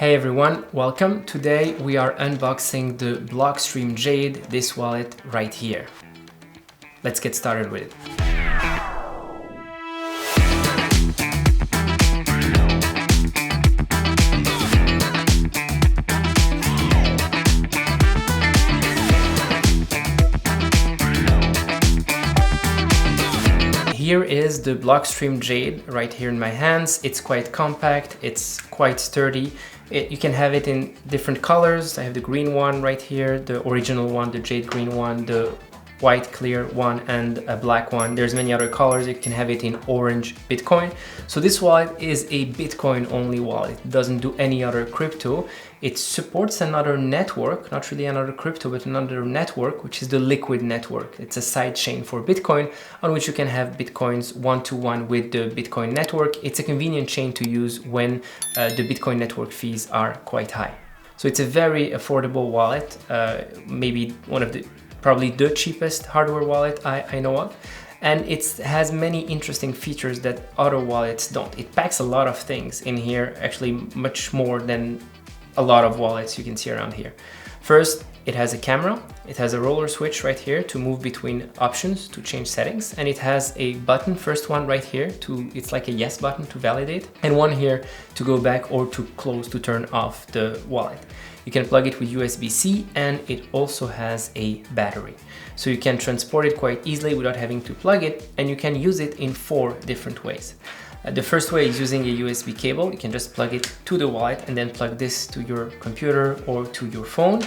Hey everyone, welcome. Today we are unboxing the Blockstream Jade, this wallet right here. Let's get started with it. Here is the Blockstream Jade right here in my hands. It's quite compact, it's quite sturdy. You can have it in different colors. I have the green one right here, the original one, the jade green one, the white clear one, and a black one. There's many other colors. You can have it in orange Bitcoin. So this wallet is a Bitcoin only wallet. It doesn't do any other crypto. It supports another network, not really another crypto, but another network, which is the Liquid network. It's a side chain for Bitcoin on which you can have Bitcoins one-to-one with the Bitcoin network. It's a convenient chain to use when the Bitcoin network fees are quite high. So it's a very affordable wallet, maybe one of the probably the cheapest hardware wallet I know of. And it has many interesting features that other wallets don't. It packs a lot of things in here, actually much more than a lot of wallets you can see around here. First, it has a camera. It has a roller switch right here to move between options to change settings. And it has a button, first one right here, it's like a yes button to validate. And one here to go back or to close to turn off the wallet. You can plug it with USB-C, and it also has a battery. So you can transport it quite easily without having to plug it, and you can use it in 4 different ways. The first way is using a USB cable. You can just plug it to the wallet and then plug this to your computer or to your phone.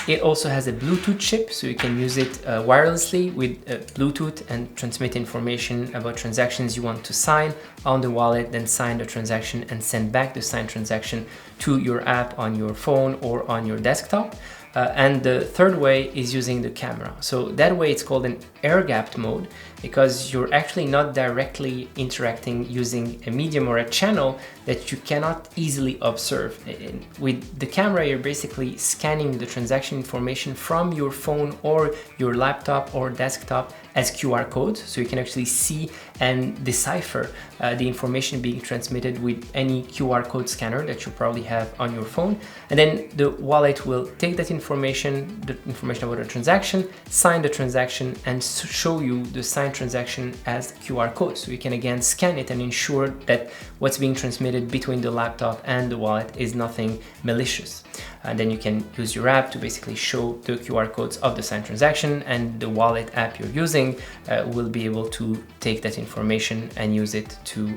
It also has a Bluetooth chip, so you can use it wirelessly with Bluetooth and transmit information about transactions you want to sign on the wallet, then sign the transaction and send back the signed transaction to your app on your phone or on your desktop. And the third way is using the camera. So that way it's called an air-gapped mode because you're actually not directly interacting using a medium or a channel that you cannot easily observe. With the camera, you're basically scanning the transaction information from your phone or your laptop or desktop as QR codes. So you can actually see and decipher the information being transmitted with any QR code scanner that you probably have on your phone. And then the wallet will take that information, the information about the transaction, sign the transaction, and show you the signed transaction as QR code. So you can again scan it and ensure that what's being transmitted between the laptop and the wallet is nothing malicious. And then you can use your app to basically show the QR codes of the signed transaction, and the wallet app you're using will be able to take that information and use it to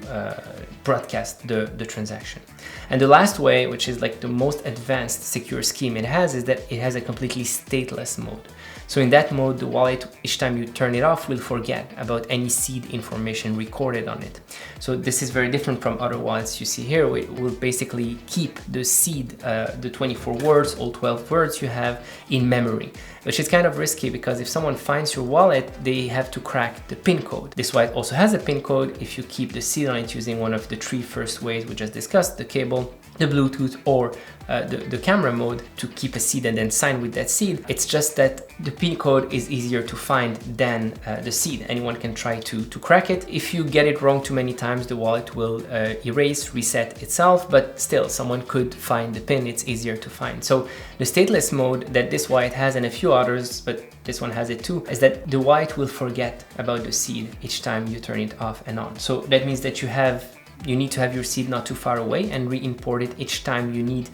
broadcast the transaction. And the last way, which is like the most advanced secure scheme it has, is that it has a completely stateless mode. So in that mode, the wallet, each time you turn it off, will forget about any seed information recorded on it. So this is very different from other wallets you see here. It will basically keep the seed, the 24 words, all 12 words you have in memory, which is kind of risky because if someone finds your wallet, they have to crack the PIN code. This wallet also has a PIN code if you keep the seed on it using one of the 3 first ways we just discussed, the cable, the Bluetooth, or the camera mode to keep a seed and then sign with that seed. It's just that the PIN code is easier to find than the seed. Anyone can try to crack it. If you get it wrong too many times, the wallet will erase, reset itself, but still someone could find the PIN. It's easier to find. So the stateless mode that this wallet has, and a few others, but this one has it too, is that the wallet will forget about the seed each time you turn it off and on. So that means that you need to have your seed not too far away and re-import it each time you need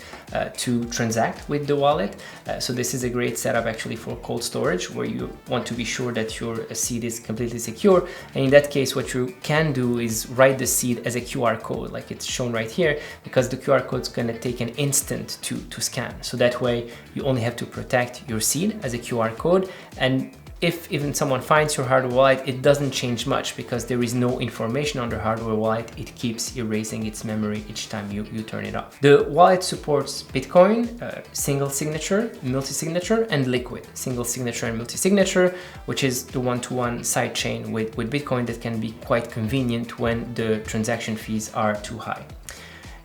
to transact with the wallet. So this is a great setup actually for cold storage, where you want to be sure that your seed is completely secure. And in that case, what you can do is write the seed as a QR code, like it's shown right here, because the QR code is going to take an instant to scan. So that way you only have to protect your seed as a QR code, and if even someone finds your hardware wallet, it doesn't change much because there is no information on the hardware wallet. It keeps erasing its memory each time you turn it off. The wallet supports Bitcoin, single signature, multi-signature, and Liquid, single signature and multi-signature, which is the one-to-one sidechain with Bitcoin that can be quite convenient when the transaction fees are too high.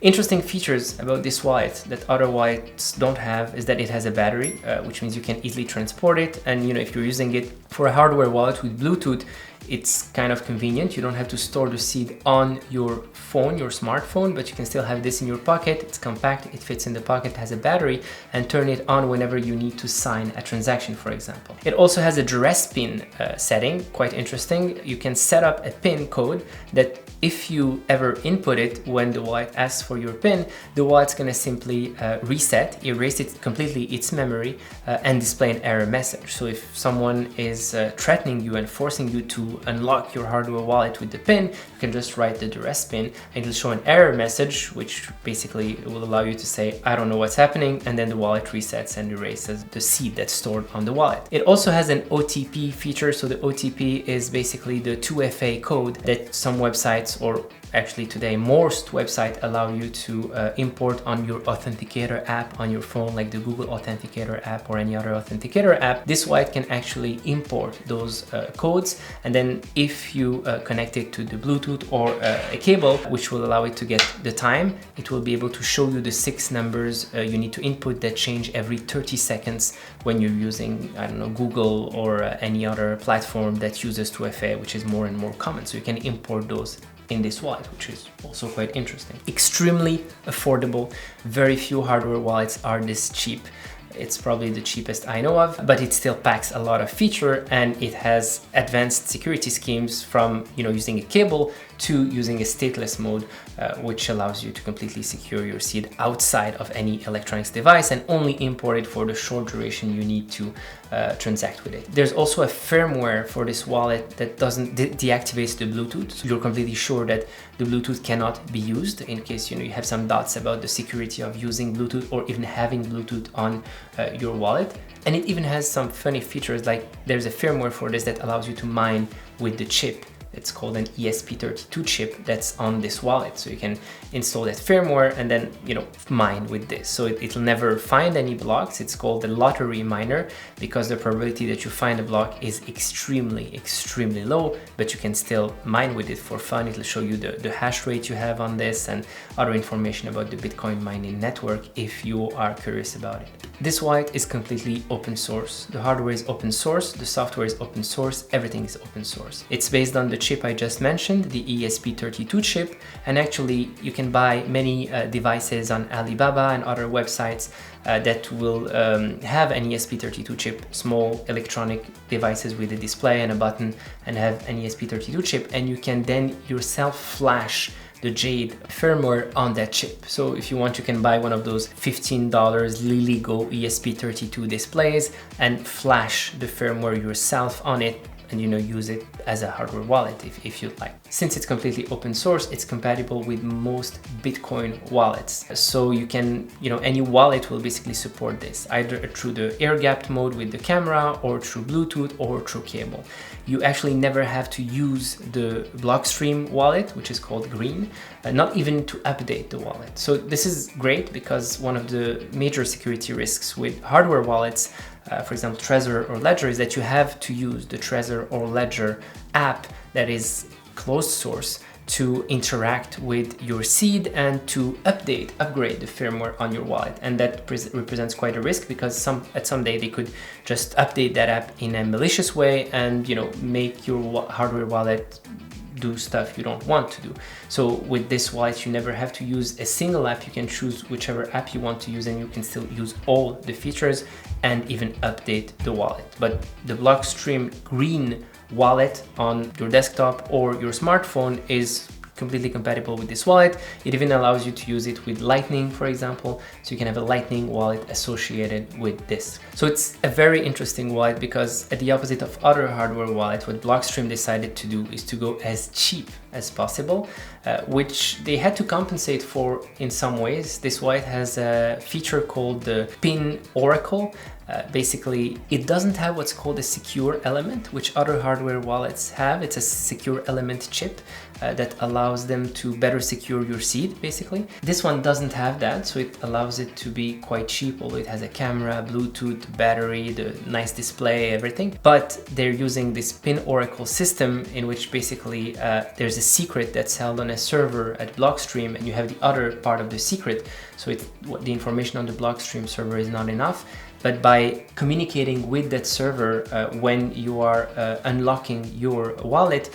Interesting features about this wallet that other wallets don't have is that it has a battery, which means you can easily transport it. And if you're using it for a hardware wallet with Bluetooth, it's kind of convenient. You don't have to store the seed on your phone, your smartphone, but you can still have this in your pocket. It's compact, it fits in the pocket, has a battery, and turn it on whenever you need to sign a transaction, for example. It also has a duress pin setting, quite interesting. You can set up a pin code that if you ever input it when the wallet asks for your pin, the wallet's gonna simply reset, erase it completely, its memory, and display an error message. So if someone is threatening you and forcing you to unlock your hardware wallet with the pin, you can just write the duress pin and it'll show an error message, which basically will allow you to say, I don't know what's happening, and then the wallet resets and erases the seed that's stored on the wallet. It also has an OTP feature. So the OTP is basically the 2FA code that some websites, or actually today most websites, allow you to import on your authenticator app on your phone, like the Google Authenticator app or any other authenticator app. This wallet can actually import those codes, and then if you connect it to the Bluetooth or a cable, which will allow it to get the time, it will be able to show you the 6 numbers you need to input that change every 30 seconds when you're using, I don't know, Google or any other platform that uses 2FA, which is more and more common. So you can import those in this wallet, which is also quite interesting. Extremely affordable. Very few hardware wallets are this cheap. It's probably the cheapest I know of, but it still packs a lot of feature, and it has advanced security schemes from, you know, using a cable to using a stateless mode, which allows you to completely secure your seed outside of any electronics device and only import it for the short duration you need to transact with it. There's also a firmware for this wallet that doesn't deactivates the Bluetooth, so you're completely sure that the Bluetooth cannot be used in case, you know, you have some doubts about the security of using Bluetooth or even having Bluetooth on your wallet. And it even has some funny features, like there's a firmware for this that allows you to mine with the chip. It's called an ESP32 chip that's on this wallet. So you can install that firmware and then, you know, mine with this. So it'll never find any blocks. It's called the lottery miner because the probability that you find a block is extremely, extremely low, but you can still mine with it for fun. It'll show you the hash rate you have on this and other information about the Bitcoin mining network if you are curious about it. This wallet is completely open source. The hardware is open source, the software is open source, everything is open source. It's based on the chip I just mentioned, the ESP32 chip, and actually you can buy many devices on Alibaba and other websites that will have an ESP32 chip, small electronic devices with a display and a button, and have an ESP32 chip, and you can then yourself flash the Jade firmware on that chip. So if you want, you can buy one of those $15 LilyGo ESP32 displays and flash the firmware yourself on it, and, you know, use it as a hardware wallet if you'd like. Since it's completely open source, it's compatible with most Bitcoin wallets. So you can, you know, any wallet will basically support this, either through the air-gapped mode with the camera, or through Bluetooth, or through cable. You actually never have to use the Blockstream wallet, which is called Green, not even to update the wallet. So this is great because one of the major security risks with hardware wallets, for example, Trezor or Ledger, is that you have to use the Trezor or Ledger app that is closed source to interact with your seed and to upgrade the firmware on your wallet. And that represents quite a risk because at some day they could just update that app in a malicious way and, you know, make your hardware wallet do stuff you don't want to do. So with this wallet, you never have to use a single app. You can choose whichever app you want to use and you can still use all the features and even update the wallet. But the Blockstream Green wallet on your desktop or your smartphone is completely compatible with this wallet. It even allows you to use it with Lightning, for example, so you can have a Lightning wallet associated with this. So it's a very interesting wallet because, at the opposite of other hardware wallets, what Blockstream decided to do is to go as cheap as possible, which they had to compensate for in some ways. This wallet has a feature called the PIN Oracle. Basically, it doesn't have what's called a secure element, which other hardware wallets have. It's a secure element chip that allows them to better secure your seed, basically. This one doesn't have that, so it allows it to be quite cheap, although it has a camera, Bluetooth, battery, the nice display, everything. But they're using this PIN Oracle system in which basically there's a secret that's held on a server at Blockstream, and you have the other part of the secret. So the information on the Blockstream server is not enough. but by communicating with that server when you are unlocking your wallet,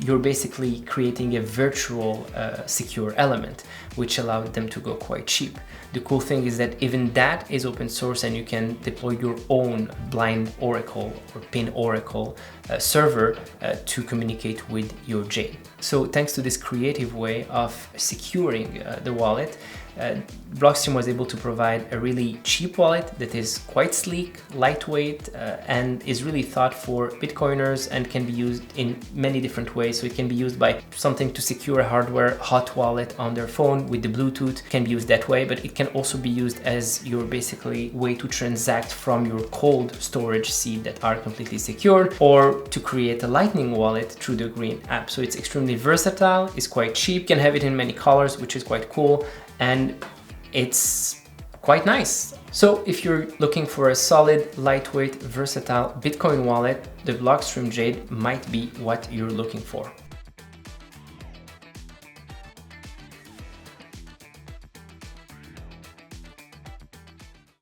you're basically creating a virtual secure element, which allowed them to go quite cheap. The cool thing is that even that is open source, and you can deploy your own blind oracle or pin oracle server to communicate with your Jade. So thanks to this creative way of securing the wallet, Blockstream was able to provide a really cheap wallet that is quite sleek, lightweight, and is really thought for Bitcoiners and can be used in many different ways. So it can be used by something to secure a hardware hot wallet on their phone with the Bluetooth, can be used that way, but it can also be used as your basically way to transact from your cold storage seed that are completely secured, or to create a Lightning wallet through the Green app. So it's extremely versatile, it's quite cheap, you can have it in many colors, which is quite cool, and it's quite nice. So if you're looking for a solid, lightweight, versatile Bitcoin wallet, the Blockstream Jade might be what you're looking for.